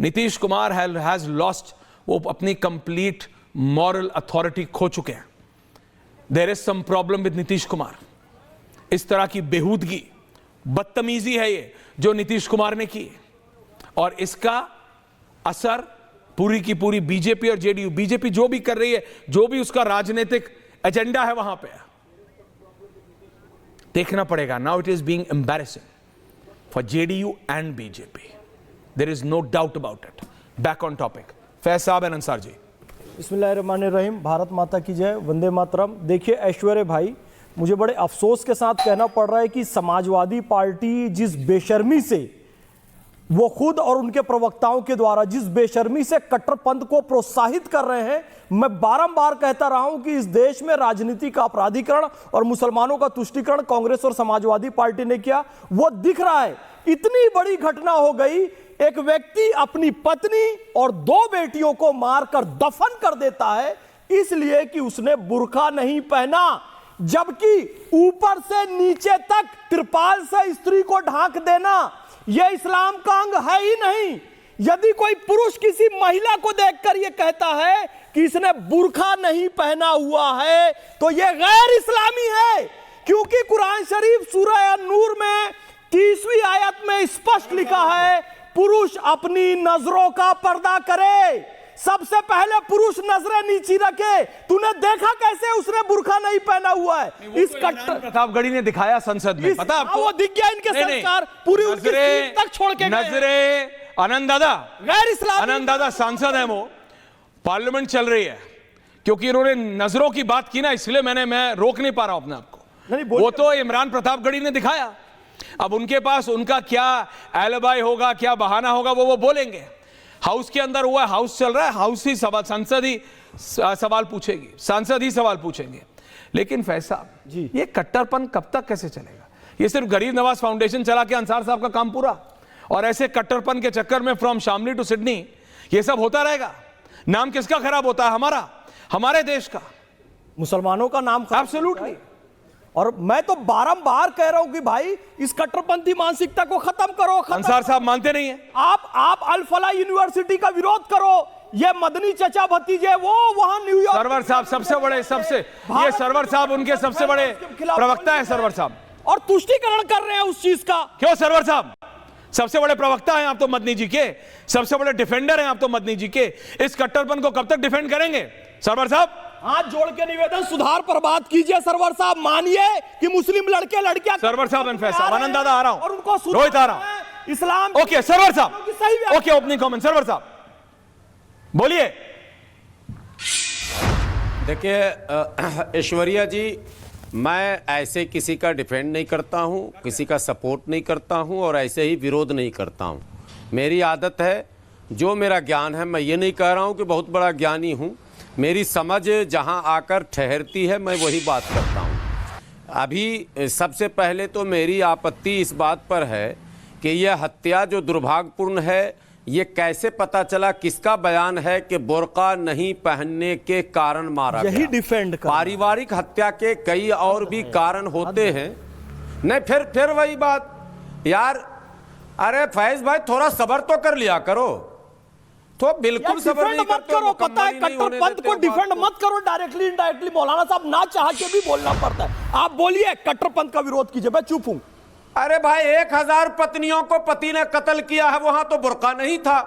Nitish Kumar has lost, वो अपनी complete moral authority खो चुके हैं। There is some problem with Nitish Kumar. इस तरह की बेहूदगी, बदतमीजी है ये जो नीतीश कुमार ने की, और इसका असर पूरी की पूरी बीजेपी और जेडीयू, बीजेपी जो भी कर रही है, जो भी उसका राजनीतिक एजेंडा है वहां पे देखना पड़ेगा। Now it is being embarrassing for JDU and BJP, there is no doubt about it. Back on topic, Faiz sahab and Ansar जी। बिस्मिल्लाहिर्रहमानिर्रहीम। भारत माता की जय, वंदे मातरम। देखिए ऐश्वर्य भाई, मुझे बड़े अफसोस के साथ कहना पड़ रहा है कि समाजवादी पार्टी जिस बेशर्मी से वो खुद और उनके प्रवक्ताओं के द्वारा जिस बेशर्मी से कट्टरपंथ को प्रोत्साहित कर रहे हैं, मैं बारंबार कहता रहा हूं कि इस देश में राजनीति का अपराधीकरण और मुसलमानों का तुष्टीकरण कांग्रेस और समाजवादी पार्टी ने किया, वो दिख रहा है। इतनी बड़ी घटना हो गई, एक व्यक्ति अपनी पत्नी और 2 बेटियों को मारकर दफन कर देता है इसलिए कि उसने बुर्का नहीं पहना, जबकि ऊपर से नीचे तक त्रिपाल से स्त्री को ढांक देना यह इस्लाम का अंग है ही नहीं। यदि कोई पुरुष किसी महिला को देखकर यह कहता है कि इसने बुर्का नहीं पहना हुआ है तो यह गैर इस्लामी है, क्योंकि कुरान शरीफ सूरह नूर में 30वीं आयत में स्पष्ट लिखा है, पुरुष अपनी नजरों का पर्दा करे। सबसे पहले पुरुष नजरें नीची रखे। तूने देखा कैसे उसने बुर्का नहीं पहना हुआ है? इस कट्टर प्रतापगढ़ी ने दिखाया संसद में, पता आपको? वो दिख गया इनके संस्कार पूरी उनकी सीट तक छोड़ के नजरे। आनंद दादा गैर इस्लामी, आनंद दादा सांसद है, वो पार्लियामेंट चल रही है, क्योंकि इन्होंने नजरों की बात की ना, इसलिए मैं रोक नहीं पा रहा हूं अपने आप को। वो तो इमरान प्रतापगढ़ी ने दिखाया। अब उनके पास उनका क्या एलिबाई होगा, क्या बहाना होगा, वो बोलेंगे। हाउस के अंदर हुआ, हाउस चल रहा है, हाउस ही सवाल, संसद ही सवाल पूछेगी, सांसद ही सवाल पूछेंगे। लेकिन फैज साहब जी, ये कट्टरपन कब तक कैसे चलेगा? ये सिर्फ गरीब नवाज फाउंडेशन चला के अंसार साहब का काम पूरा, और ऐसे कट्टरपन के चक्कर में फ्रॉम शामली टू सिडनी ये सब होता रहेगा। नाम किसका खराब होता है? हमारा, हमारे देश का, मुसलमानों का नाम खराब। एब्सोल्युटली। और मैं तो बारंबार कह रहा हूं कि भाई इस कट्टरपंथी मानसिकता को खत्म करो। अंसार साहब मानते नहीं है। आप अल फलाह यूनिवर्सिटी का विरोध करो। ये मदनी चचा भतीजे वो वहां न्यूयॉर्क, सरवर साहब सबसे बड़े, ये सरवर साहब उनके सबसे बड़े प्रवक्ता है सरवर साहब, और तुष्टीकरण कर रहे हैं उस चीज का। क्यों सरवर साहब? सबसे बड़े प्रवक्ता हैं आप तो मदनी जी के, सबसे बड़े डिफेंडर हैं आप तो मदनी जी के। इस कट्टरपन को कब तक डिफेंड करेंगे सरवर साहब? हाथ जोड़ के निवेदन, सुधार पर बात कीजिए सरवर साहब। मानिए कि मुस्लिम लड़के लड़कियां, सरवर साहब एंड फैज साहब, आनंद दादा आ रहा हूं, और उनको रोहित आ रहा हूं, इस्लाम। ओके सरवर साहब, ओके ओपनिंग कमेंट सरवर साहब बोलिए। देखिए ऐश्वर्या जी, मैं ऐसे किसी का डिफेंड नहीं करता हूं, किसी का सपोर्ट नहीं करता हूं, और ऐसे ही विरोध नहीं करता हूं। मेरी आदत है, जो मेरा ज्ञान है, मैं ये नहीं कह रहा हूं कि बहुत बड़ा ज्ञानी हूं, मेरी समझ जहां आकर ठहरती है मैं वही बात करता हूं। अभी सबसे पहले तो मेरी आपत्ति इस बात पर है कि यह हत्या जो दुर्भाग्यपूर्ण है, ये कैसे पता चला, किसका बयान है कि बुर्का नहीं पहनने के कारण मारा गया? यही डिफेंड कर। पारिवारिक हत्या के कई और भी कारण होते हैं। नहीं, फिर वही बात यार। अरे फैज भाई, थोड़ा सब्र तो कर लिया करो। तो बिल्कुल सब्र नहीं करते करो। पता है कट्टरपंथ को डिफेंड मत करो डायरेक्टली इनडायरेक्टली। मौलाना साहब ना चाह के भी बोलना पड़ता है। आप बोलिए, कट्टरपंथ का विरोध कीजिए, मैं चुप हूं। अरे भाई, 1000 पत्नियों को पति ने कत्ल किया है, वहां तो बुर्का नहीं था।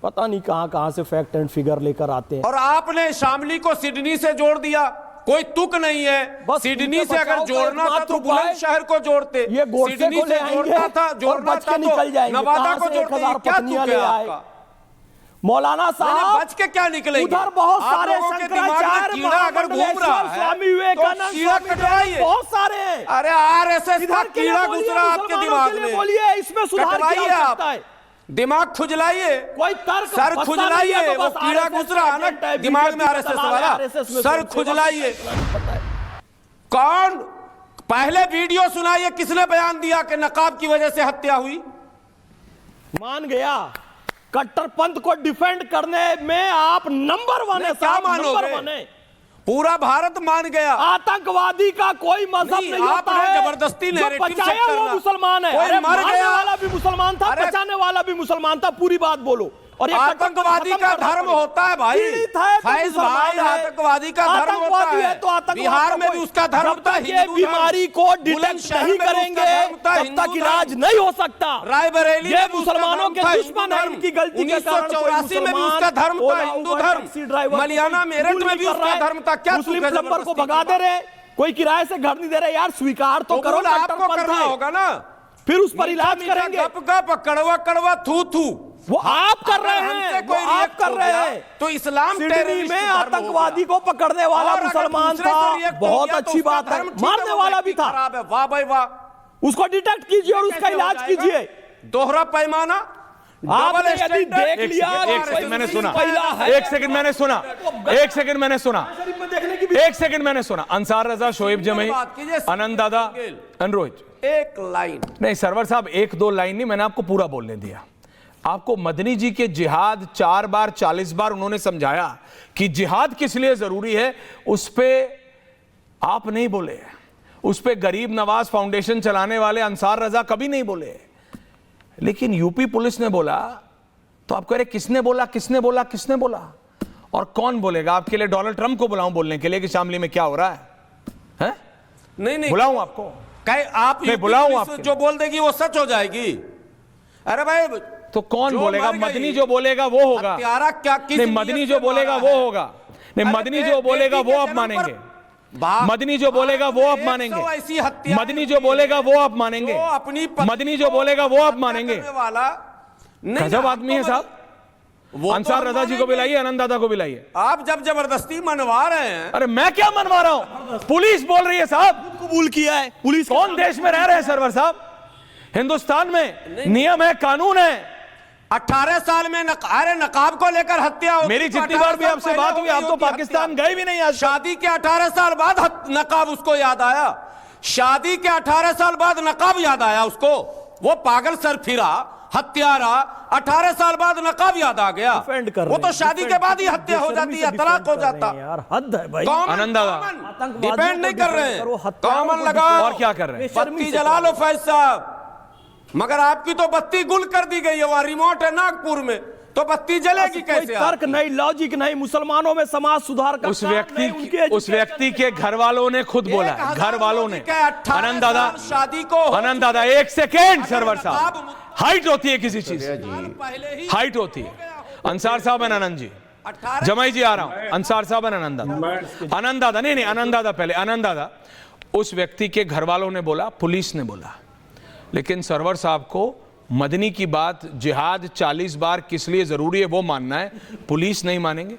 पता नहीं कहां से फैक्ट एंड फिगर लेकर आते हैं। और आपने शामली को सिडनी से जोड़ दिया, कोई तुक नहीं है। सिडनी से अगर जोड़ना था तो बुलंदशहर को जोड़ते। ये सिडनी से जोड़ना था, जोड़ना था तो नवादा को जोड़ते। क्या तुक है आपका? मौलाना साहब बच के क्या निकलेंगे? उधर बहुत सारे शंकराचार्य, कीड़ा अगर घूम रहा है स्वामी विवेकानंद, कीड़ा कटवाइए। बहुत सारे हैं। अरे आरएसएस का कीड़ा घुस रहा आपके दिमाग में, बोलिए इसमें सुधार किया जा सकता है। दिमाग खुजलाइए, कोई तर्क, सर खुजलाइए। वो कीड़ा घुस रहा है ना दिमाग में आरएसएस वाला, सर खुजलाइए। कौन पहले वीडियो सुनाइए, किसने बयान दिया कि नकाब की वजह से हत्या हुई? मान गया कट्टरपंथ को डिफेंड करने में आप नंबर 1 है। क्या मानोगे? पूरा भारत मान गया। आतंकवादी का कोई मजहब नहीं, नहीं होता आपने है। जबरदस्ती जो नैरेटिव सेट बचाया वो करना। मुसलमान है। कोई अरे मर मारने गया। वाला भी मुसलमान था, अरे बचाने वाला भी मुसलमान था। पूरी बात बोलो। और ये आतंकवादी खत्म का करना धर्म पड़ेगा। होता है भाई। पीड़ित है तो फैज मुसलमान भाई, है। आतंकवादी का धर्म होता आतंकवादी है। तो आतंकवाद बिहार का में कोई- भी उसका धर्म जब था, तक ये हिंदू धर्म। बीमारी को डिटेक्ट बुलंदशहर नहीं में भी उसका करेंगे धर्म था, तब हिंदू तक धर्म। इलाज नहीं हो सकता। रायबरेली ये में भी उसका मुसलमानों धर्म के था, दुश्मन हिंदू है। धर्म। इनकी गलती के कारण कोई 1984 में भी मुसलमान उसका धर्म था, ओला, हिंदू उबर, धर्म। टैक्सी ड्राइवर मलियाना कोई मेरठ कबूल में नहीं भी कर उसका रहा है। धर्म था। क्या मुस्लिम तू प्लम्बर को जबरदस्ती भगा दे रहे, कोई किराए से घर नहीं दे रहे। यार स्वीकार तो करो, कबूल आपको कट्टरपंथ करना है। होगा ना। फिर उस पर इलाज मीठा करेंगे। गप गप, कड़वा कड़वा, थू थू। वो आप कर रहे अगर हमसे हैं, वो कोई आप रिएक्ट कर हो रहे गया, हैं। तो इस्लाम सिडनी टेररिस्ट में धर्म हो आतंकवादी गया। को पकड़ने वाला और अगर मुसलमान दूसरे से था, रिएक्ट हो बहुत गया तो अच्छी उसका बात है। धर्म ठीक है, मारने वो वाला व्यक्ति भी था, खराब है। वाह भाई वाह। उसको डिटेक्ट कीजिए और उसका कैसे हो इलाज जाएगा? कीजिए। दोहरा पैमाना, आपने डबल यदि स्टैंडर्ड। देख लिया एक सेकंड मैंने सुना, पहला है। एक सेकंड मैंने सुना, एक सेकंड मैंने सुना, शरीफ में देखने की भी एक सेकंड मैंने सुना। अंसार रजा, शोएब जमई, बात कीजिए, आनंद दादा, अनरोज। एक लाइन नहीं सरवर साहब, एक दो लाइन नहीं, मैंने आपको पूरा बोलने दिया। आपको मदनी जी के जिहाद 4 बार 40 बार उन्होंने समझाया कि जिहाद किस लिए जरूरी है, उस पे आप नहीं बोले। उस पे गरीब नवाज फाउंडेशन चलाने वाले अंसार रजा कभी नहीं बोले। लेकिन यूपी पुलिस ने बोला तो आप कह रहे किसने बोला, किसने बोला, किसने बोला? और कौन बोलेगा? आपके लिए डोनाल्ड ट्रंप को बुलाऊं बोलने के लिए कि शामली में क्या हो रहा है? नहीं बुलाऊं आपको? आप नहीं, यूपी बुलाऊं पुलिस आपके? जो बोल देगी वो सच हो जाएगी। अरे भाई तो कौन जो बोलेगा? मर गई, मदनी जो बोलेगा वो होगा। हत्यारा क्या किस नहीं, नीयत मदनी से जो बोलेगा मारा वो है? होगा। नहीं, अरे मदनी जो बोलेगा बेटी वो के आप जन्म मानेंगे। पर मदनी जो बोलेगा वो आप मानेंगे। ऐसी हत्या मदनी जो बोलेगा वो आप मानेंगे। जो अपनी पत्नी मदनी जो बोलेगा वो आप मानेंगे। वाला गजब आदमी है साहब। अंसार रजा जी को बुलाइए, आनंद दादा को बुलाइए। आप जब जबरदस्ती मनवा रहे हैं। अरे मैं क्या मनवा रहा हूं? पुलिस बोल रही है साहब। कबूल किया है पुलिस। कौन देश में रह रहे हैं सरवर साहब? हिंदुस्तान में नियम है, कानून है। 18 साल में अरे नकाब को लेकर हत्या होती मेरी तो जितनी 18 बार भी साल आपसे पहले बात हो हुई, गई आप तो होती पाकिस्तान हत्या। गए भी नहीं आज तक। शादी के 18 साल बाद नकाब उसको याद आया। शादी के 18 साल बाद नकाब याद आया उसको। वो पागल सर फिरा, हत्यारा, 18 साल बाद नकाब याद आ गया। डिफेंड कर वो रहे तो हैं, शादी के डिफेंड बाद ही कर- हत्या हो बेशर्मी जाती से है, तलाक डिफेंड हो कर रहे जाता। हैं यार, हद है भाई। आनंद दादा, आतंकवादियों डिपेंड को नहीं कर रहे डिफेंड करो, हैं। हत्यारों कॉमन को लगाओ। डिफेंड और क्या कर रहे हैं? बेशर्मी बत्ती से जला लो फैज साहब। मगर आपकी तो बत्ती गुल कर दी गई है। वहां रिमोट है नागपुर में, तो बत्ती जलेगी कोई कैसे? तर्क नहीं, लॉजिक नहीं। मुसलमानों में समाज सुधार का उस काम व्यक्ति नहीं, उनके उस व्यक्ति के घर वालों ने खुद बोला है, घर वालों ने। आनंद दादा, शादी को आनंद दादा, एक सेकेंड सरवर साहब। नकाब- हाइट होती है किसी चीज की, पहले ही हाइट होती है। अंसार साहब एंड आनंद जी, जमाई जी आ रहा हूं। अंसार साहब एंड आनंद दादा, आनंद दादा नहीं, आनंद दादा पहले। आनंद दादा, उस व्यक्ति के घर वालों ने बोला, पुलिस ने बोला, लेकिन सरवर साहब को मदनी की बात, जिहाद 40 बार किस लिए जरूरी है वो मानना है। पुलिस नहीं मानेंगे,